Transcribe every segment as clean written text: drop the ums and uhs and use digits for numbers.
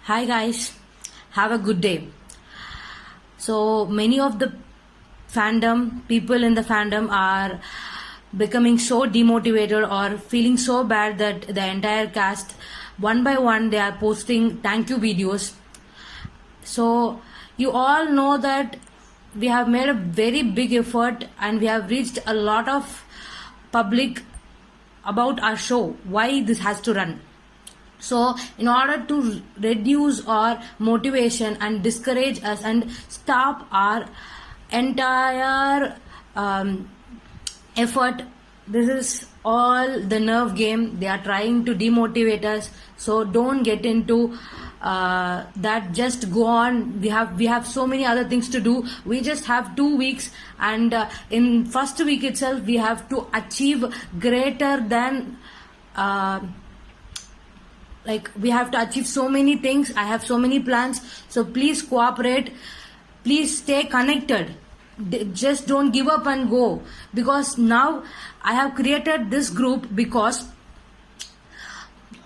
Hi guys, have a good day. So many of the people in the fandom are becoming so demotivated or feeling so bad that the entire cast, one by one, they are posting thank you videos. So you all know that we have made a very big effort and we have reached a lot of public about our show, why this has to run. So in order to reduce our motivation and discourage us and stop our entire effort, this is all the nerve game. They are trying to demotivate us, so don't get into that. Just go on. We have so many other things to do. We just have 2 weeks, and in first week itself we have to achieve greater than we have to achieve so many things. I have so many plans, so please cooperate, please stay connected. Just don't give up and go, because now I have created this group because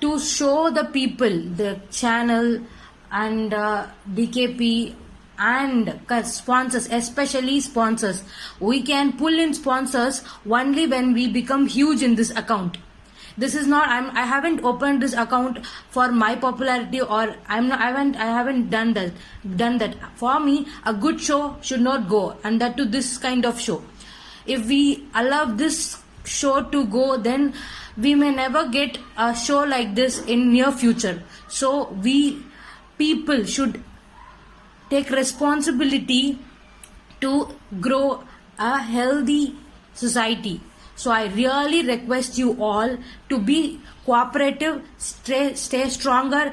to show the people, the channel and DKP and sponsors, especially sponsors. We can pull in sponsors only when we become huge in this account. This is not, I haven't opened this account for my popularity, or I haven't done that. For me, a good show should not go, and that to this kind of show. If we allow this show to go, then we may never get a show like this in near future. So we people should take responsibility to grow a healthy society. So I really request you all to be cooperative, stay stronger.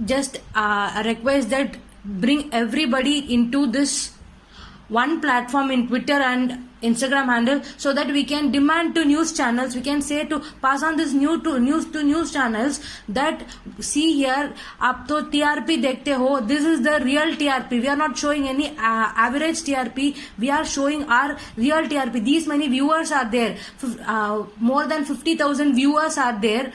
Just a request that bring everybody into this one platform in Twitter and Instagram handle, so that we can demand to news channels, we can say to pass on this news to news channels that see here, aap to TRP dekhte ho, this is the real TRP. We are not showing any average TRP, we are showing our real TRP. These many viewers are there, more than 50,000 viewers are there,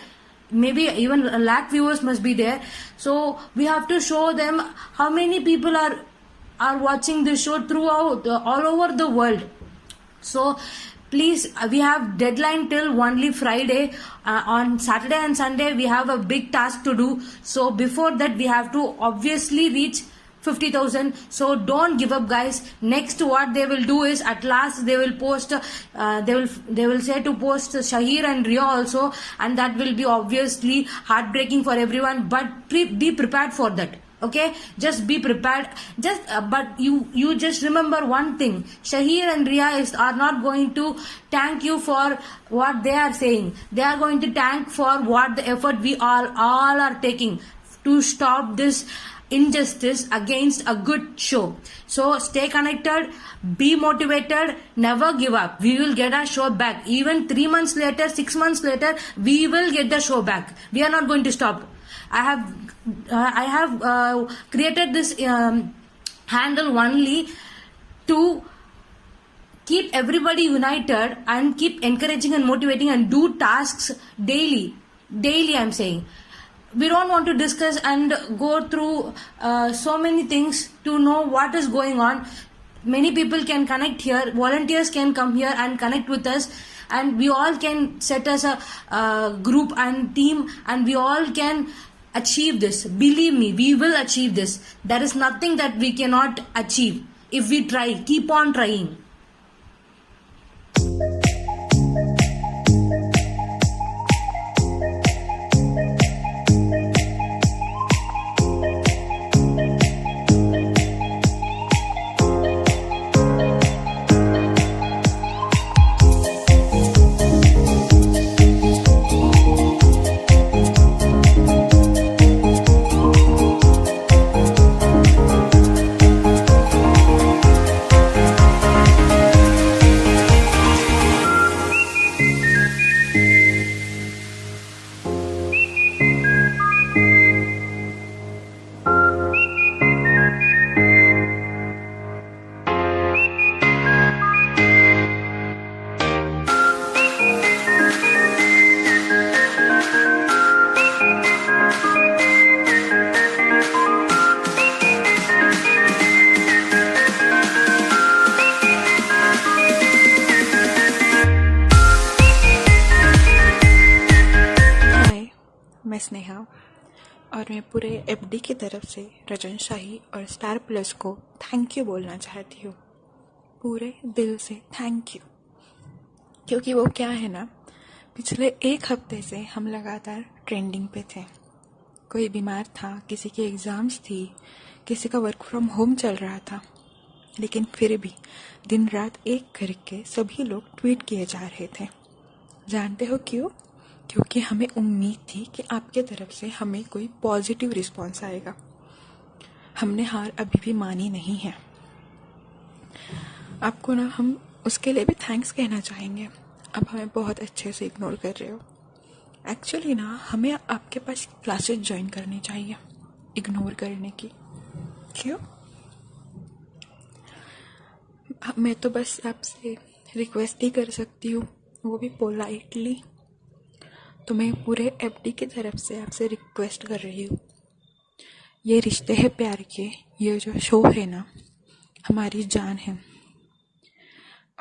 maybe even a lakh viewers must be there. So we have to show them how many people are watching this show throughout all over the world. So please, we have deadline till only Friday. On Saturday and Sunday we have a big task to do. So before that we have to obviously reach 50,000. So don't give up, guys. Next, what they will do is, at last they will post they will say to post Shahir and Ria also, and that will be obviously heartbreaking for everyone, but be prepared for that. Okay, just be prepared. But you just remember one thing: Shahir and Ria are not going to thank you for what they are saying. They are going to thank for what the effort we all are taking to stop this injustice against a good show. So stay connected, be motivated, never give up. We will get our show back. Even 3 months later, 6 months later, we will get the show back. We are not going to stop. I have created this handle only to keep everybody united and keep encouraging and motivating and do tasks daily. I'm saying. We don't want to discuss and go through so many things to know what is going on. Many people can connect here. Volunteers can come here and connect with us, and we all can set us a group and team, and we all can achieve this. Believe me, we will achieve this. There is nothing that we cannot achieve if we try. Keep on trying. मैं स्नेहा और मैं पूरे FD की तरफ से रजन शाही और star plus को thank you बोलना चाहती हूँ, पूरे दिल से थैंक यू। क्योंकि वो क्या है ना, पिछले 1 हफ्ते से हम लगातार ट्रेंडिंग पे थे। कोई बीमार था, किसी की एग्ज़ाम्स थी, किसी का वर्क फ्रॉम होम चल रहा था, लेकिन फिर भी दिन रात एक करके सभी लोग ट्वीट किए जा रहे थे। जानते हो क्यों? क्योंकि हमें उम्मीद थी कि आपके तरफ से हमें कोई पॉजिटिव रिस्पॉन्स आएगा। हमने हार अभी भी मानी नहीं है। आपको ना हम उसके लिए भी थैंक्स कहना चाहेंगे। अब हमें बहुत अच्छे से इग्नोर कर रहे हो। एक्चुअली ना हमें आपके पास क्लासेस ज्वाइन करनी चाहिए इग्नोर करने की। क्यों? मैं तो बस आपसे रिक्वेस्ट ही कर सकती हूँ, वो भी पोलाइटली। तो मैं पूरे एफडी की तरफ से आपसे रिक्वेस्ट कर रही हूँ, ये रिश्ते हैं प्यार के, ये जो शो है ना, हमारी जान है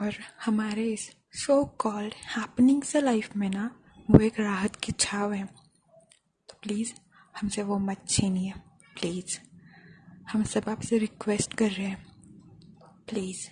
और हमारे इस शो कॉल्ड हैपनिंग्स लाइफ में ना वो एक राहत की छाव है। तो प्लीज़ हमसे वो मत छीनिए, प्लीज़। हम सब आपसे रिक्वेस्ट कर रहे हैं, प्लीज़।